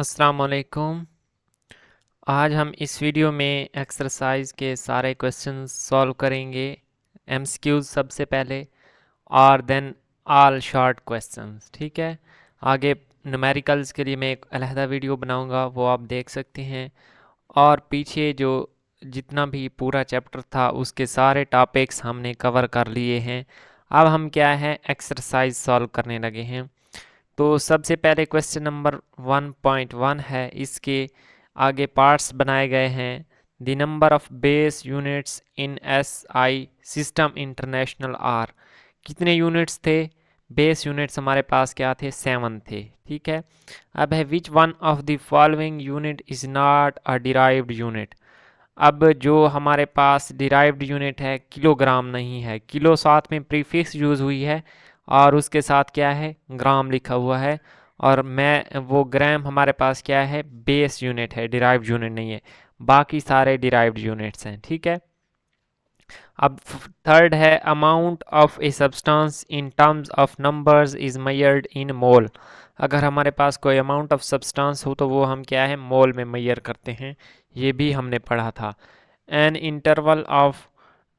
अस्सलाम वालेकुम। आज हम इस वीडियो में एक्सरसाइज के सारे क्वेश्चंस सॉल्व करेंगे। एमसीक्यूज सबसे पहले और देन ऑल शॉर्ट क्वेश्चंस। ठीक है, आगे न्यूमेरिकल्स के लिए मैं एक अलहदा वीडियो बनाऊंगा, वो आप देख सकते हैं। और पीछे जो जितना भी पूरा चैप्टर था उसके सारे टॉपिक्स हमने कवर कर लिए हैं। अब हम क्या है एक्सरसाइज सॉल्व करने लगे हैं। तो सबसे पहले क्वेश्चन नंबर 1.1 है, इसके आगे पार्ट्स बनाए गए हैं। The number of base units in SI system international are. कितने यूनिट्स थे? बेस यूनिट्स हमारे पास क्या थे? 7 थे। ठीक है, अब है which one of the following unit is not a derived unit. अब जो हमारे पास डिराइव्ड यूनिट है किलोग्राम नहीं है, किलो साथ में प्रीफिक्स यूज़ हुई है और उसके साथ क्या है ग्राम लिखा हुआ है। और मैं वो ग्राम हमारे पास क्या है बेस यूनिट है, डिराइव्ड यूनिट नहीं है। बाकी सारे डिराइव्ड यूनिट्स हैं। ठीक है, अब थर्ड है amount of a substance in terms of numbers is measured in mole. अगर हमारे पास कोई अमाउंट ऑफ सब्सटेंस हो तो वो हम क्या है मोल में मेजर करते हैं, ये भी हमने पढ़ा था। An interval of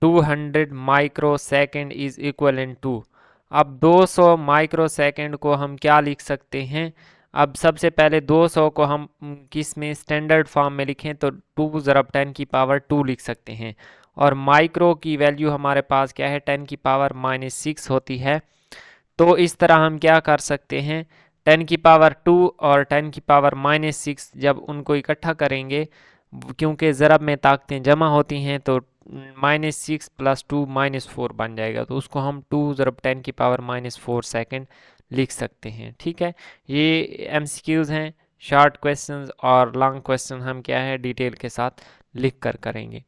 200 microsecond is equal to. अब 200 माइक्रो सेकेंड को हम क्या लिख सकते हैं? अब सबसे पहले 200 को हम किस में स्टैंडर्ड फॉर्म में लिखें तो 2 ज़रब 10 की पावर 2 लिख सकते हैं। और माइक्रो की वैल्यू हमारे पास क्या है 10 की पावर -6 होती है। तो इस तरह हम क्या कर सकते हैं 10 की पावर 2 और 10 की पावर -6 जब उनको इकट्ठा करेंगे, क्योंकि ज़रब में ताकतें जमा होती हैं, तो -6 + 2 -4 बन जाएगा। तो उसको हम 2 ज़रब 10 की पावर -4 सेकेंड लिख सकते हैं। ठीक है, ये एमसीक्यूज़ हैं। शॉर्ट क्वेश्चंस और लॉन्ग क्वेश्चन हम क्या है डिटेल के साथ लिख कर करेंगे।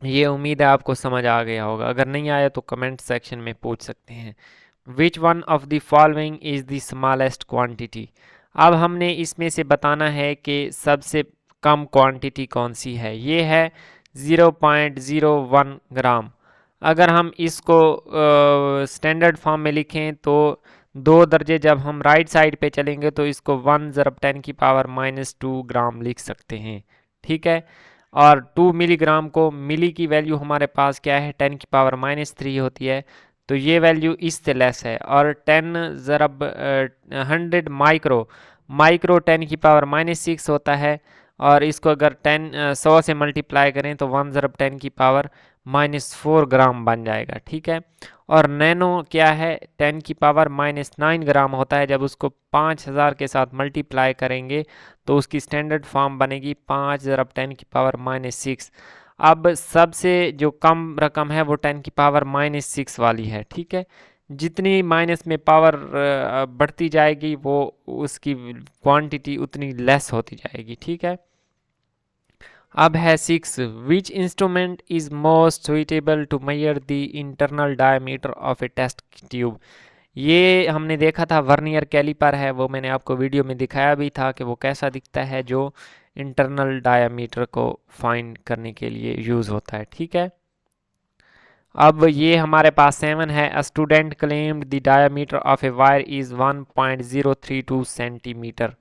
ये उम्मीद है आपको समझ आ गया होगा, अगर नहीं आया तो कमेंट सेक्शन में पूछ सकते हैं। Which one of the following is the smallest quantity. अब हमने इसमें से बताना है कि सबसे कम क्वांटिटी कौन सी है। ये है 0.01 ग्राम। अगर हम इसको स्टैंडर्ड फॉर्म में लिखें तो 2 दर्जे जब हम राइट साइड पे चलेंगे तो इसको 1 ज़रब 10 की पावर -2 ग्राम लिख सकते हैं। ठीक है, और 2 मिलीग्राम को मिली की वैल्यू हमारे पास क्या है 10 की पावर -3 होती है, तो ये वैल्यू इससे लेस है। और 10 ज़रब 100 माइक्रो माइक्रो 10 की पावर -6 होता है। और इसको अगर 100 से मल्टीप्लाई करें तो 1 ज़रब 10 की पावर -4 ग्राम बन जाएगा। ठीक है, और नैनो क्या है 10 की पावर -9 ग्राम होता है। जब उसको 5000 के साथ मल्टीप्लाई करेंगे तो उसकी स्टैंडर्ड फॉर्म बनेगी 5 ज़रब 10 की पावर -6। अब सबसे जो कम रकम है वो 10 की पावर -6 वाली है। ठीक है, जितनी माइनस में पावर बढ़ती जाएगी वो उसकी क्वांटिटी उतनी लेस होती जाएगी। ठीक है, अब है 6, which instrument is most suitable to measure the internal diameter of a test tube. ये हमने देखा था वर्नियर कैलिपर है, वो मैंने आपको वीडियो में दिखाया भी था कि वो कैसा दिखता है, जो इंटरनल डायमीटर को फाइंड करने के लिए यूज़ होता है। ठीक है, अब ये हमारे पास 7 है। A student claimed the diameter of a wire is 1.032 centimetre.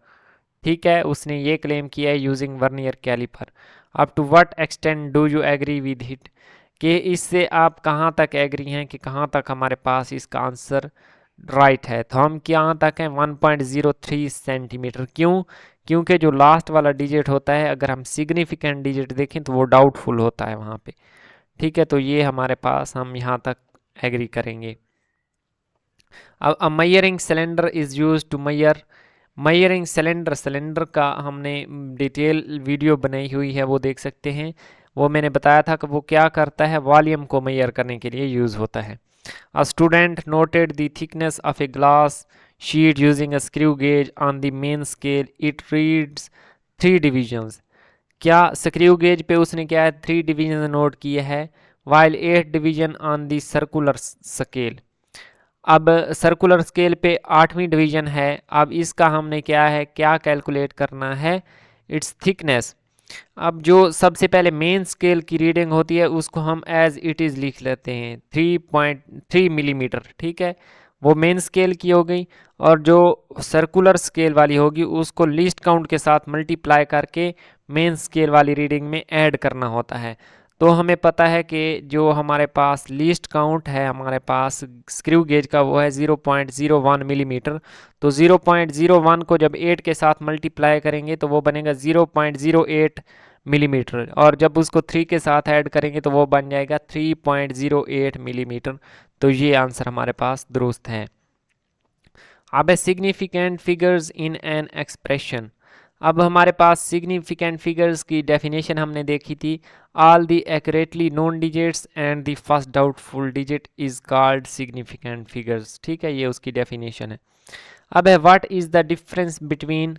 ठीक है, उसने ये क्लेम किया है using vernier calliper. Up to what extent do you agree with it, कि इससे आप कहाँ तक एग्री हैं, कि कहाँ तक हमारे पास इसका आंसर राइट है। तो हम कहाँ तक हैं 1.03 सेंटीमीटर। क्यों? क्योंकि जो लास्ट वाला डिजिट होता है अगर हम सिग्निफिकेंट डिजिट देखें तो वो डाउटफुल होता है वहाँ पे। ठीक है, तो ये हमारे पास हम यहाँ तक एग्री करेंगे। अब a measuring cylinder is use to measuring cylinder का हमने डिटेल वीडियो बनाई हुई है, वो देख सकते हैं। वो मैंने बताया था कि वो क्या करता है, वॉल्यूम को मेजर करने के लिए यूज़ होता है। A student noted the thickness of a glass sheet using a screw gauge on the main scale, it reads 3 divisions. क्या स्क्रू गेज पे उसने क्या है 3 डिवीजन नोट किए हैं, while 8 division on the circular scale. अब सर्कुलर स्केल पे 8वीं डिवीजन है। अब इसका हमने क्या है क्या कैलकुलेट करना है, इट्स थिकनेस। अब जो सबसे पहले मेन स्केल की रीडिंग होती है उसको हम एज इट इज़ लिख लेते हैं 3.3 मिलीमीटर। ठीक है, वो मेन स्केल की हो गई, और जो सर्कुलर स्केल वाली होगी उसको लीस्ट काउंट के साथ मल्टीप्लाई करके मेन स्केल वाली रीडिंग में ऐड करना होता है। तो हमें पता है कि जो हमारे पास लीस्ट काउंट है हमारे पास स्क्रू गेज का वो है 0.01 मिलीमीटर। तो 0.01 को जब 8 के साथ मल्टीप्लाई करेंगे तो वो बनेगा 0.08 मिलीमीटर, और जब उसको 3 के साथ ऐड करेंगे तो वो बन जाएगा 3.08 मिलीमीटर। तो ये आंसर हमारे पास दुरुस्त है। अब है significant figures in an expression. अब हमारे पास सिग्निफिकेंट फिगर्स की डेफिनेशन हमने देखी थी, all the accurately known digits and the first doubtful digit is called significant figures. ठीक है, ये उसकी डेफिनेशन है। अब है what is the difference between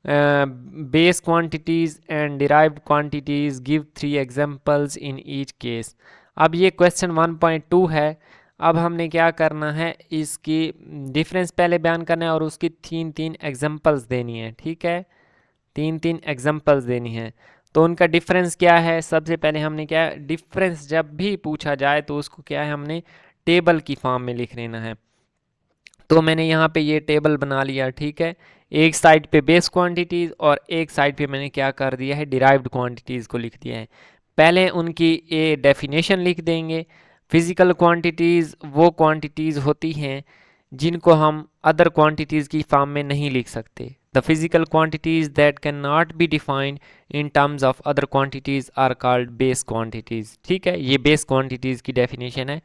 base quantities and derived quantities, give 3 examples in each case. अब ये क्वेश्चन 1.2 है। अब हमने क्या करना है, इसकी डिफरेंस पहले बयान करना है और उसकी 3 एग्जांपल्स देनी है। ठीक है, 3 एग्जांपल्स देनी है। तो उनका डिफरेंस क्या है, सबसे पहले हमने क्या, डिफरेंस जब भी पूछा जाए तो उसको क्या है, हमने टेबल की फॉर्म में लिख लेना है। तो मैंने यहाँ पे ये टेबल बना लिया। ठीक है, एक साइड पे बेस क्वांटिटीज़ और एक साइड पे मैंने क्या कर दिया है, डिराइव्ड क्वांटिटीज़ को लिख दिया है। पहले उनकी ये डेफिनेशन लिख देंगे। फिजिकल क्वांटिटीज़ वो क्वांटिटीज़ होती हैं जिनको हम अदर क्वांटिटीज़ की फॉर्म में नहीं लिख सकते। The physical quantities that can not be defined in terms of other quantities are called base quantities. ठीक है, ये बेस क्वांटिटीज़ की डेफिनेशन है।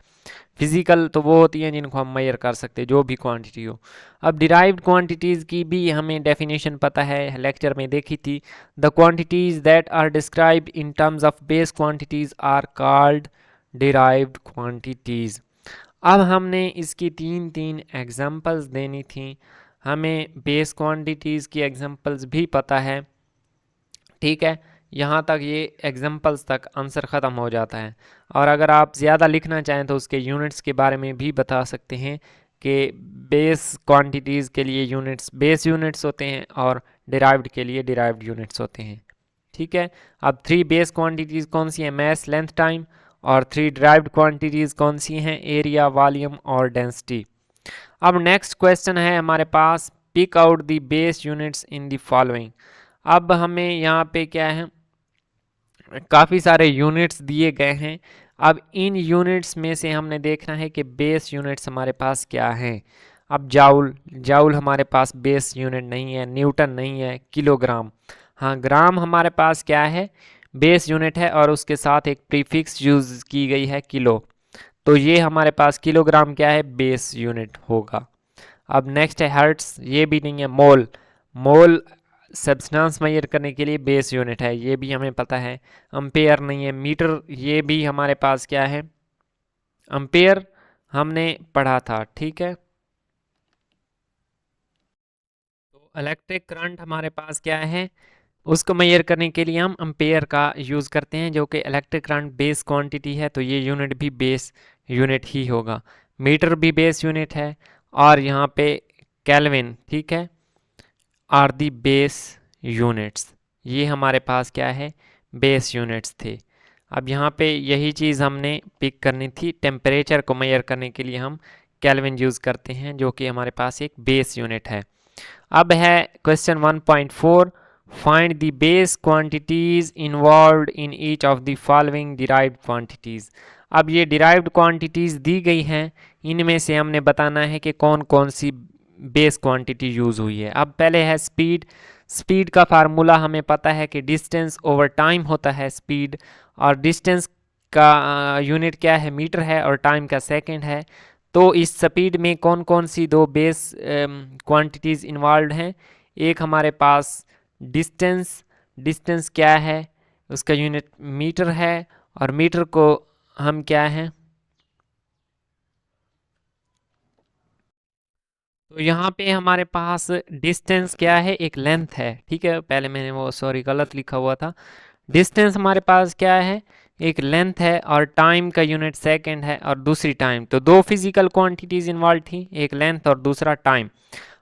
फिजिकल तो वो होती हैं जिनको हम मेजर कर सकते हैं, जो भी क्वांटिटी हो। अब डिराइव्ड क्वांटिटीज़ की भी हमें डेफिनेशन पता है, लेक्चर में देखी थी। The quantities that are described in terms of base quantities are called derived quantities. अब हमने इसकी 3 एग्जांपल्स देनी थी। हमें बेस क्वांटिटीज़ की एग्जांपल्स भी पता है। ठीक है, यहाँ तक ये एग्जांपल्स तक आंसर ख़त्म हो जाता है। और अगर आप ज़्यादा लिखना चाहें तो उसके यूनिट्स के बारे में भी बता सकते हैं कि बेस क्वांटिटीज़ के लिए यूनिट्स बेस यूनिट्स होते हैं और डिराइव्ड के लिए डिराइव्ड यूनिट्स होते हैं। ठीक है, अब 3 बेस क्वांटिटीज़ कौन सी हैं, मैस, लेंथ, टाइम, और 3 डिराइव्ड क्वांटिटीज़ कौन सी हैं, एरिया, वॉल्यूम और डेंसिटी। अब नेक्स्ट क्वेश्चन है हमारे पास, pick out the base units in the following. अब हमें यहाँ पे क्या है, काफ़ी सारे यूनिट्स दिए गए हैं। अब इन यूनिट्स में से हमने देखना है कि बेस यूनिट्स हमारे पास क्या हैं। अब जाउल हमारे पास बेस यूनिट नहीं है, न्यूटन नहीं है, किलोग्राम। हाँ, ग्राम हमारे पास क्या है, बेस यूनिट है, और उसके साथ एक प्रीफिक्स यूज़ की गई है, किलो। तो ये हमारे पास किलोग्राम क्या है, बेस यूनिट होगा। अब नेक्स्ट है हर्ट्स, ये भी नहीं है। मोल, मोल सब्सटेंस मेजर करने के लिए बेस यूनिट है, ये भी हमें पता है। अम्पेयर नहीं है। मीटर, ये भी हमारे पास क्या है, अम्पेयर हमने पढ़ा था। ठीक है, तो इलेक्ट्रिक करंट हमारे पास क्या है, उसको मेजर करने के लिए हम अम्पेयर का यूज़ करते हैं, जो कि इलेक्ट्रिक करंट बेस क्वांटिटी है, तो ये यूनिट भी बेस यूनिट ही होगा। मीटर भी बेस यूनिट है, और यहाँ पे केल्विन, ठीक है, आर दी बेस यूनिट्स। ये हमारे पास क्या है, बेस यूनिट्स थे। अब यहाँ पे यही चीज़ हमने पिक करनी थी। टेम्परेचर को मेजर करने के लिए हम केल्विन यूज़ करते हैं, जो कि हमारे पास एक बेस यूनिट है। अब है question 1.4, find the base quantities involved in each of the following derived quantities. अब ये डिराइव्ड क्वांटिटीज़ दी गई हैं, इनमें से हमने बताना है कि कौन कौन सी बेस क्वांटिटी यूज़ हुई है। अब पहले है स्पीड। स्पीड का फार्मूला हमें पता है कि डिस्टेंस ओवर टाइम होता है स्पीड, और डिस्टेंस का यूनिट क्या है, मीटर है, और टाइम का सेकंड है। तो इस स्पीड में कौन कौन सी 2 बेस क्वांटिटीज़ इन्वॉल्व हैं। एक हमारे पास डिस्टेंस, डिस्टेंस क्या है, उसका यूनिट मीटर है, और मीटर को हम क्या है, तो यहाँ पे हमारे पास डिस्टेंस क्या है, एक लेंथ है। ठीक है, पहले मैंने वो सॉरी गलत लिखा हुआ था। डिस्टेंस हमारे पास क्या है, एक लेंथ है, और टाइम का यूनिट सेकंड है, और दूसरी टाइम। तो 2 फिजिकल क्वांटिटीज़ इन्वॉल्व थी, एक लेंथ और दूसरा टाइम।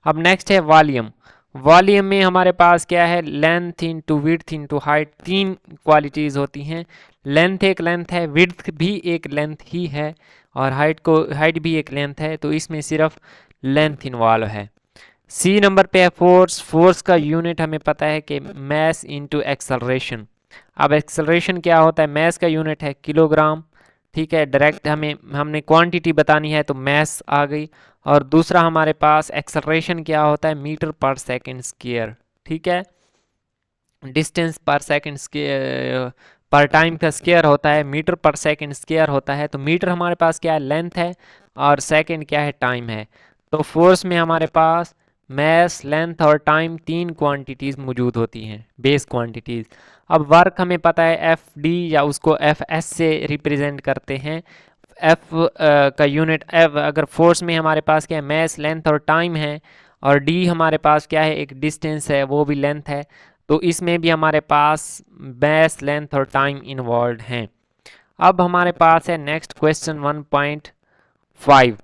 अब नेक्स्ट है वॉल्यूम। वॉल्यूम में हमारे पास क्या है, length into width into height, 3 qualities होती हैं। लेंथ एक लेंथ है, विड्थ भी एक लेंथ ही है, और हाइट भी एक लेंथ है, तो इसमें सिर्फ लेंथ इन्वॉल्व है। सी नंबर पे है फोर्स। फोर्स का यूनिट हमें पता है कि मैस इनटू एक्सेलरेशन। अब एक्सेलरेशन क्या होता है, मैस का यूनिट है किलोग्राम, ठीक है। डायरेक्ट हमने क्वांटिटी बतानी है तो मैस आ गई। और दूसरा हमारे पास एक्सेलरेशन क्या होता है, मीटर पर सेकंड स्क्वायर, ठीक है। डिस्टेंस पर सेकंड स्क्वायर पर टाइम का स्क्वायर होता है, मीटर पर सेकंड स्क्वायर होता है। तो मीटर हमारे पास क्या है, लेंथ है, और सेकंड क्या है, टाइम है। तो फोर्स में हमारे पास मैस, लेंथ और टाइम तीन क्वांटिटीज़ मौजूद होती हैं, बेस क्वांटिटीज़। अब वर्क हमें पता है एफ डी या उसको एफ एस से रिप्रेजेंट करते हैं। एफ का यूनिट एफ, अगर फोर्स में हमारे पास क्या है, मैस, लेंथ और टाइम है, और डी हमारे पास क्या है, एक डिस्टेंस है, वो भी लेंथ है। तो इसमें भी हमारे पास मैस, लेंथ और टाइम इन्वॉल्व हैं। अब हमारे पास है next question 1.5,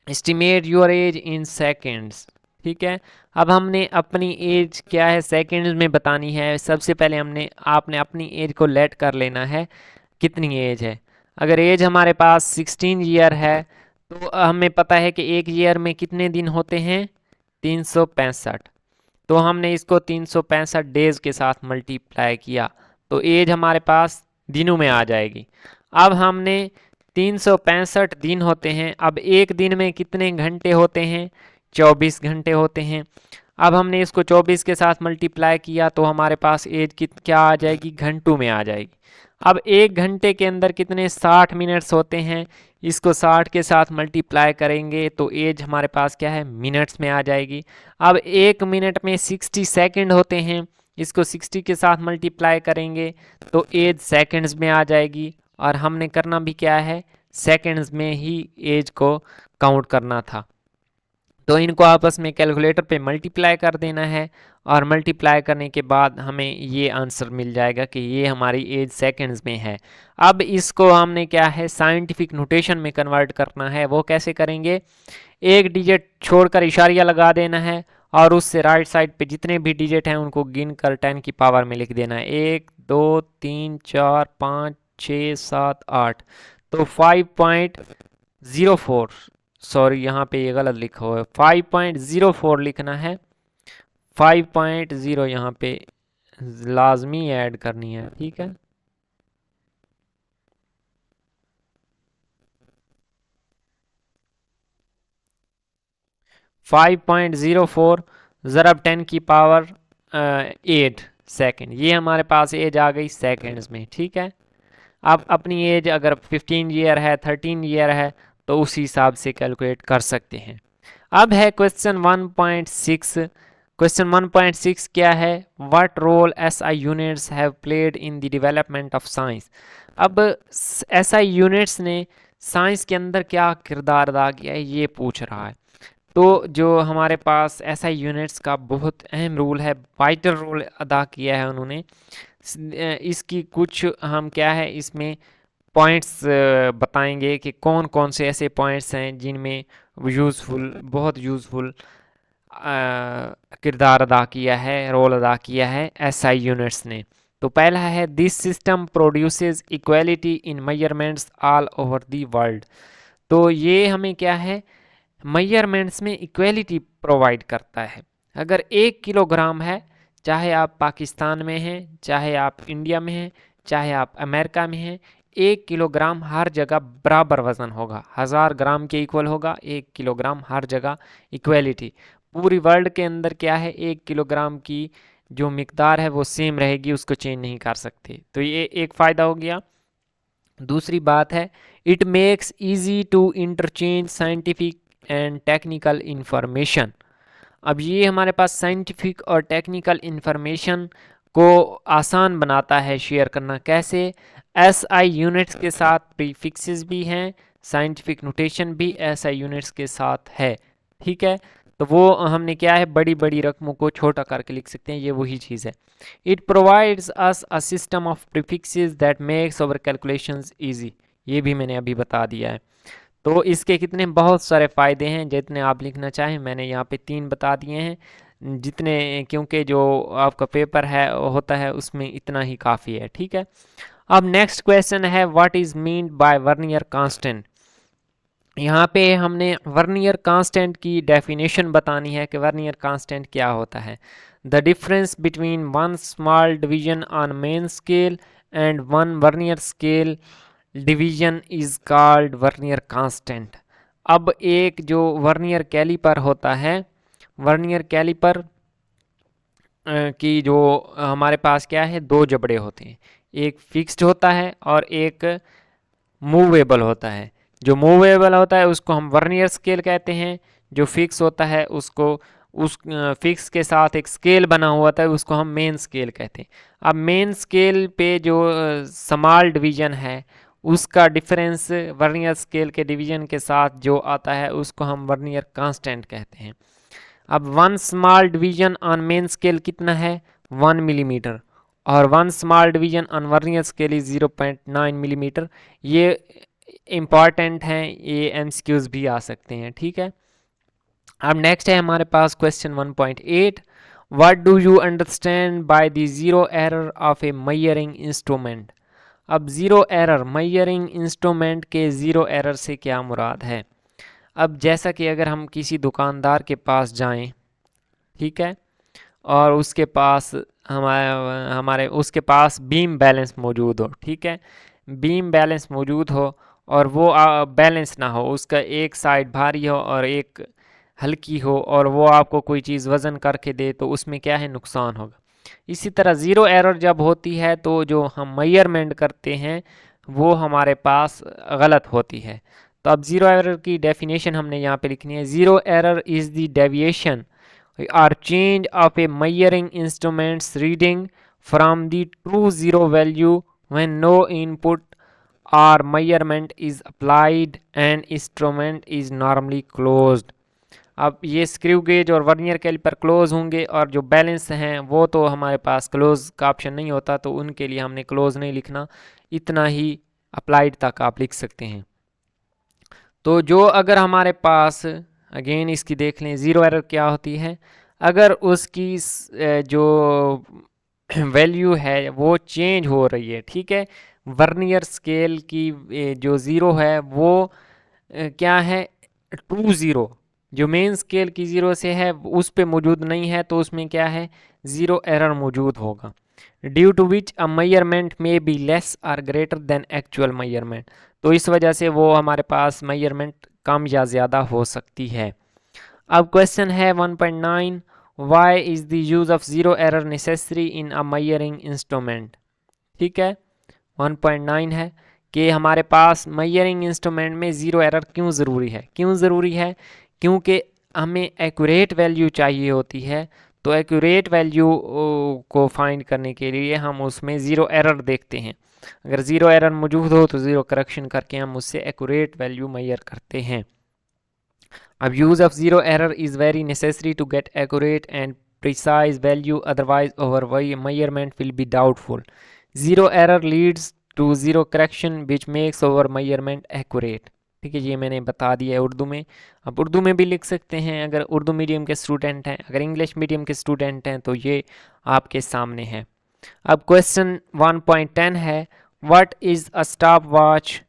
estimate your age in seconds, ठीक है। अब हमने अपनी एज क्या है सेकेंड्स में बतानी है। सबसे पहले आपने अपनी एज को लेट कर लेना है, कितनी एज है। अगर एज हमारे पास 16 ईयर है, तो हमें पता है कि एक ईयर में कितने दिन होते हैं, 365। तो हमने इसको 365 डेज के साथ मल्टीप्लाई किया, तो एज हमारे पास दिनों में आ जाएगी। अब हमने 365 दिन होते हैं, अब एक दिन में कितने घंटे होते हैं, 24 घंटे होते हैं। अब हमने इसको 24 के साथ मल्टीप्लाई किया, तो हमारे पास एज क्या आ जाएगी, घंटों में आ जाएगी। अब एक घंटे के अंदर कितने 60 मिनट्स होते हैं, इसको 60 के साथ मल्टीप्लाई करेंगे तो एज हमारे पास क्या है, मिनट्स में आ जाएगी। अब एक मिनट में 60 सेकंड होते हैं, इसको 60 के साथ मल्टीप्लाई करेंगे तो एज सेकंड्स में आ जाएगी। और हमने करना भी क्या है, सेकंड्स में ही एज को काउंट करना था। तो इनको आपस में कैलकुलेटर पे मल्टीप्लाई कर देना है, और मल्टीप्लाई करने के बाद हमें ये आंसर मिल जाएगा कि ये हमारी एज सेकंड्स में है। अब इसको हमने क्या है, साइंटिफिक नोटेशन में कन्वर्ट करना है। वो कैसे करेंगे, एक डिजिट छोड़कर इशारिया लगा देना है, और उससे राइट साइड पे जितने भी डिजिट हैं उनको गिन कर 10 की पावर में लिख देना है, 1 2 3 4 5 6 7 8। तो 5.04, सॉरी यहाँ पे ये गलत लिखा हुआ है, 5.04 लिखना है। 5.0 यहाँ पे लाजमी ऐड करनी है, ठीक है। 5.04 ज़रब 10 की पावर 8 सेकेंड, ये हमारे पास एज आ गई सेकेंड्स में, ठीक है। अब अपनी एज अगर 15 ईयर है, 13 ईयर है, तो उसी हिसाब से कैलकुलेट कर सकते हैं। अब है क्वेश्चन 1.6। क्वेश्चन 1.6 क्या है, what role SI units have played in the development of science. अब एसआई यूनिट्स ने साइंस के अंदर क्या किरदार अदा किया है, ये पूछ रहा है। तो जो हमारे पास एसआई यूनिट्स का बहुत अहम रोल है, वाइटल रोल अदा किया है उन्होंने। इसकी कुछ हम क्या है इसमें पॉइंट्स बताएंगे कि कौन कौन से ऐसे पॉइंट्स हैं जिनमें बहुत यूज़फुल किरदार अदा किया है, रोल अदा किया है एसआई यूनिट्स ने। तो पहला है, this system produces equality in measurements all over the world. तो ये हमें क्या है, मेजरमेंट्स में इक्वालिटी प्रोवाइड करता है। अगर 1 किलोग्राम है, चाहे आप पाकिस्तान में हैं, चाहे आप इंडिया में हैं, चाहे आप अमेरिका में हैं, 1 किलोग्राम हर जगह बराबर वज़न होगा, 1000 ग्राम के इक्वल होगा 1 किलोग्राम हर जगह इक्वलिटी। पूरी वर्ल्ड के अंदर क्या है, 1 किलोग्राम की जो मिकदार है वो सेम रहेगी, उसको चेंज नहीं कर सकते। तो ये एक फ़ायदा हो गया। दूसरी बात है, it makes easy to interchange scientific and technical information. अब ये हमारे पास साइंटिफिक और टेक्निकल इंफॉर्मेशन को आसान बनाता है शेयर करना। कैसे, एसआई यूनिट्स के साथ प्रीफिक्सेस भी हैं, साइंटिफिक नोटेशन भी एसआई यूनिट्स के साथ है, ठीक है। तो वो हमने क्या है, बड़ी बड़ी रकमों को छोटा करके लिख सकते हैं, ये वही चीज़ है। It provides us a system of prefixes that makes our calculations easy, ये भी मैंने अभी बता दिया है। तो इसके कितने बहुत सारे फ़ायदे हैं, जितने आप लिखना चाहें मैंने यहाँ पे 3 बता दिए हैं जितने, क्योंकि जो आपका पेपर है होता है उसमें इतना ही काफ़ी है, ठीक है। अब नेक्स्ट क्वेश्चन है, what is mean by vernier constant. यहाँ पे हमने वर्नियर कांस्टेंट की डेफिनेशन बतानी है कि वर्नियर कांस्टेंट क्या होता है। The difference between one small division on main scale and one vernier scale division is called vernier constant. अब एक जो वर्नियर कैलिपर होता है, वर्नियर कैलिपर की जो हमारे पास क्या है, दो जबड़े होते हैं, एक फिक्स्ड होता है और एक मूवेबल होता है। जो मूवेबल होता है उसको हम वर्नियर स्केल कहते हैं, जो फिक्स होता है उसको, उस फिक्स के साथ एक स्केल बना हुआ था उसको हम मेन स्केल कहते हैं। अब मेन स्केल पे जो स्मॉल डिवीजन है उसका डिफरेंस वर्नियर स्केल के डिवीजन के साथ जो आता है उसको हम वर्नियर कांस्टेंट कहते हैं। अब one small division on main scale कितना है, 1 मिलीमीटर, और one small division on vernier scale is 0.9 millimetre. ये इम्पॉर्टेंट हैं, ये एमसीक्यूज भी आ सकते हैं, ठीक है। अब नेक्स्ट है हमारे पास question 1.8, what do you understand by the zero error of a measuring instrument. अब ज़ीरो एरर, मेजरिंग इंस्ट्रूमेंट के ज़ीरो एरर से क्या मुराद है। अब जैसा कि अगर हम किसी दुकानदार के पास जाएं, ठीक है, और उसके पास हमारे उसके पास बीम बैलेंस मौजूद हो, ठीक है, बीम बैलेंस मौजूद हो और वो बैलेंस ना हो, उसका एक साइड भारी हो और एक हल्की हो, और वो आपको कोई चीज़ वज़न करके दे तो उसमें क्या है, नुकसान होगा। इसी तरह ज़ीरो एरर जब होती है तो जो हम मेजरमेंट करते हैं वो हमारे पास गलत होती है। तो अब ज़ीरो एरर की डेफिनेशन हमने यहाँ पे लिखनी है। Zero error is the deviation or change of a measuring instrument's reading from the true zero value when no input or measurement is applied and instrument is normally closed। अब ये screw gauge और vernier caliper close होंगे और जो balance हैं वो तो हमारे पास क्लोज का ऑप्शन नहीं होता, तो उनके लिए हमने क्लोज नहीं लिखना, इतना ही अप्लाइड तक आप लिख सकते हैं। तो जो अगर हमारे पास, अगेन इसकी देख लें ज़ीरो एरर क्या होती है, अगर उसकी जो वैल्यू है वो चेंज हो रही है, ठीक है, वर्नियर स्केल की जो ज़ीरो है वो क्या है, ट्रू ज़ीरो, जो मेन स्केल की ज़ीरो से है उस पे मौजूद नहीं है, तो उसमें क्या है, ज़ीरो एरर मौजूद होगा। Due to which a measurement में बी लेस और ग्रेटर देन एक्चुअल मेजरमेंट, तो इस वजह से वो हमारे पास मेजरमेंट कम या ज़्यादा हो सकती है। अब क्वेश्चन है 1.9, why is the use of zero error necessary in a measuring instrument. ठीक है, 1.9 है कि हमारे पास मेजरिंग इंस्ट्रूमेंट में ज़ीरो एरर क्यों ज़रूरी है। क्यों ज़रूरी है, क्योंकि हमें एक्यूरेट वैल्यू चाहिए होती है, तो एक्यूरेट वैल्यू को फाइंड करने के लिए हम उसमें ज़ीरो एरर देखते हैं। अगर ज़ीरो एरर मौजूद हो तो ज़ीरो करेक्शन करके हम उससे एक्यूरेट वैल्यू मेजर करते हैं। अब use of zero error is very necessary to get accurate and precise value, otherwise our measurement will be doubtful. Zero error leads to zero correction which makes our measurement accurate। ठीक है, ये मैंने बता दिया है उर्दू में। अब उर्दू में भी लिख सकते हैं अगर उर्दू मीडियम के स्टूडेंट हैं, अगर इंग्लिश मीडियम के स्टूडेंट हैं तो ये आपके सामने है। अब क्वेश्चन 1.10 है, what is a stop watch.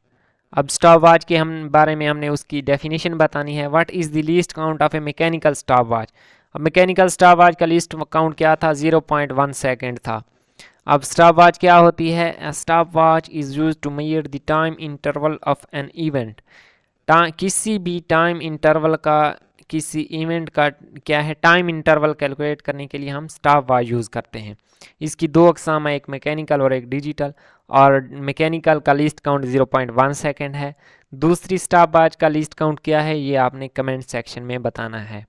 अब स्टॉप वॉच के हम बारे में हमने उसकी डेफिनेशन बतानी है। What is the least count of A mechanical stop watch. अब मैकेनिकल स्टॉप वॉच का लीस्ट काउंट क्या था, 0.1 सेकेंड था। अब स्टॉप वॉच क्या होती है, stopwatch is use to measure the time interval of an event. किसी भी टाइम इंटरवल का, किसी इवेंट का क्या है, टाइम इंटरवल कैलकुलेट करने के लिए हम स्टॉप वॉच यूज़ करते हैं। इसकी दो अकसाम है, एक मैकेनिकल और एक डिजिटल, और मैकेनिकल का लीस्ट काउंट 0.1 सेकेंड है। दूसरी स्टॉप वॉच का लीस्ट काउंट क्या है, ये आपने कमेंट सेक्शन में बताना है।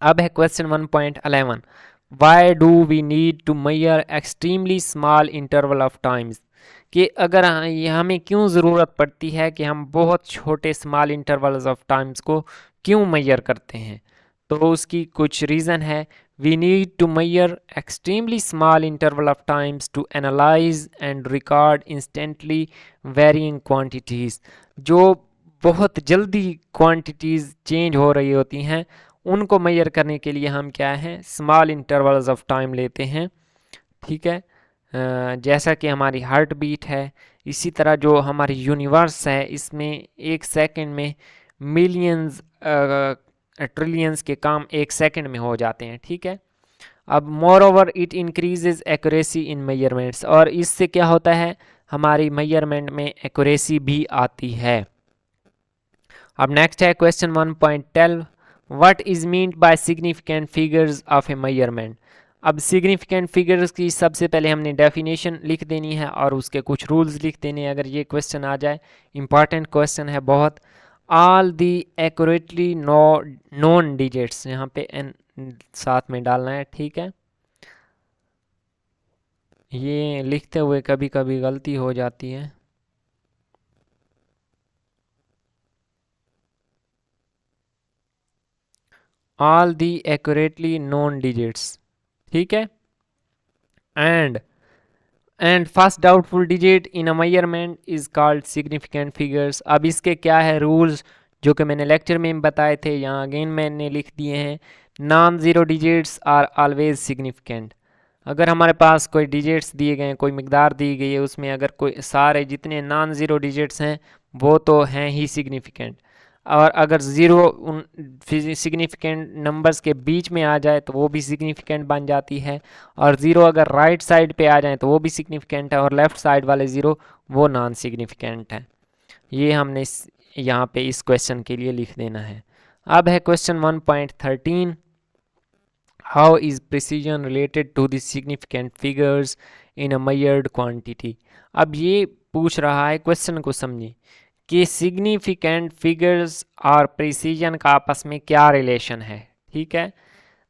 अब है question 1.11, why do we need to measure extremely small interval of times. कि अगर हमें क्यों ज़रूरत पड़ती है कि हम बहुत छोटे स्मॉल इंटरवल्स ऑफ टाइम्स को क्यों मेजर करते हैं, तो उसकी कुछ रीज़न है। We need to measure extremely small interval of times to analyse and record instantly varying quantities. जो बहुत जल्दी क्वांटिटीज़ चेंज हो रही होती हैं उनको मेजर करने के लिए हम क्या है, स्मॉल इंटरवल्स ऑफ टाइम लेते हैं। ठीक है, जैसा कि हमारी हार्ट बीट है इसी तरह जो हमारी यूनिवर्स है इसमें एक सेकंड में मिलियंस ट्रिलियंस के काम एक सेकंड में हो जाते हैं, ठीक है। अब more over it increases accuracy in measurements, और इससे क्या होता है, हमारी मेजरमेंट में एक्यूरेसी भी आती है। अब नेक्स्ट है question 1.12, what is meant by significant figures of A measurement. अब सिग्निफिकेंट फिगर्स की सबसे पहले हमने डेफिनेशन लिख देनी है और उसके कुछ रूल्स लिख देने हैं, अगर ये क्वेश्चन आ जाए। इंपॉर्टेंट क्वेश्चन है बहुत। All the accurately known digits, यहाँ पे एन साथ में डालना है, ठीक है। ये लिखते हुए कभी कभी गलती हो जाती है। All the accurately known digits, ठीक है। And first doubtful digit in a measurement is called significant figures. अब इसके क्या है रूल्स, जो कि मैंने लेक्चर में बताए थे, यहाँ अगेन मैंने लिख दिए हैं। Non zero digits are always significant. अगर हमारे पास कोई डिजिट्स दिए गए हैं, कोई मिकदार दी गई है, उसमें अगर कोई सारे जितने नॉन ज़ीरो डिजिट्स हैं वो तो हैं ही सिग्निफिकेंट, और अगर ज़ीरो उन सिग्निफिकेंट नंबर्स के बीच में आ जाए तो वो भी सिग्निफिकेंट बन जाती है, और ज़ीरो अगर राइट साइड पे आ जाए तो वो भी सिग्निफिकेंट है, और लेफ़्ट साइड वाले ज़ीरो वो नॉन सिग्निफिकेंट है। ये हमने यहाँ पे इस क्वेश्चन के लिए लिख देना है। अब है question 1.13, how is precision related to the significant figures in a measured quantity. अब ये पूछ रहा है, क्वेश्चन को समझिए कि सिग्निफिकेंट फिगर्स और प्रिसीजन का आपस में क्या रिलेशन है, ठीक है।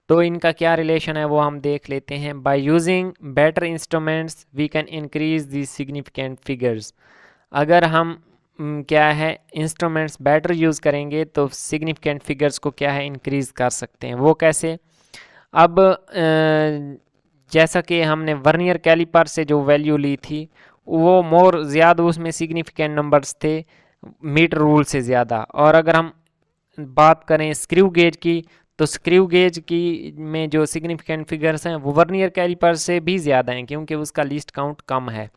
तो इनका क्या रिलेशन है वो हम देख लेते हैं। By using better instruments we can increase the significant figures. अगर हम क्या है इंस्ट्रूमेंट्स बेटर यूज़ करेंगे तो सिग्निफिकेंट फिगर्स को क्या है इंक्रीज कर सकते हैं। वो कैसे, अब जैसा कि हमने वर्नियर कैलिपर से जो वैल्यू ली थी वो मोर ज़्यादा उसमें सिग्निफिकेंट नंबर्स थे मीटर रूल से ज़्यादा, और अगर हम बात करें स्क्रू गेज की तो स्क्रू गेज की में जो सिग्निफिकेंट फिगर्स हैं वो वर्नियर कैलिपर से भी ज़्यादा हैं क्योंकि उसका लीस्ट काउंट कम है।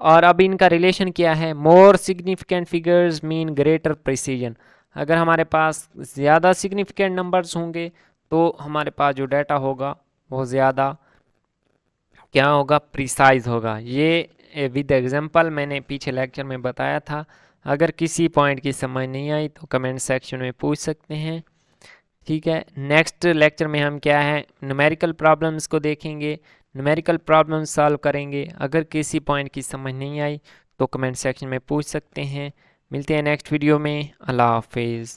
और अब इनका रिलेशन क्या है, more significant figures mean greater precision. अगर हमारे पास ज़्यादा सिग्निफिकेंट नंबर्स होंगे तो हमारे पास जो डाटा होगा वो ज़्यादा क्या होगा, प्रिसाइज होगा। ये विद एग्जांपल मैंने पीछे लेक्चर में बताया था। अगर किसी पॉइंट की समझ नहीं आई तो कमेंट सेक्शन में पूछ सकते हैं, ठीक है। नेक्स्ट लेक्चर में हम क्या है न्यूमेरिकल प्रॉब्लम्स को देखेंगे, न्यूमेरिकल प्रॉब्लम्स सॉल्व करेंगे। अगर किसी पॉइंट की समझ नहीं आई तो कमेंट सेक्शन में पूछ सकते हैं। मिलते हैं नेक्स्ट वीडियो में। अल्लाह हाफिज़।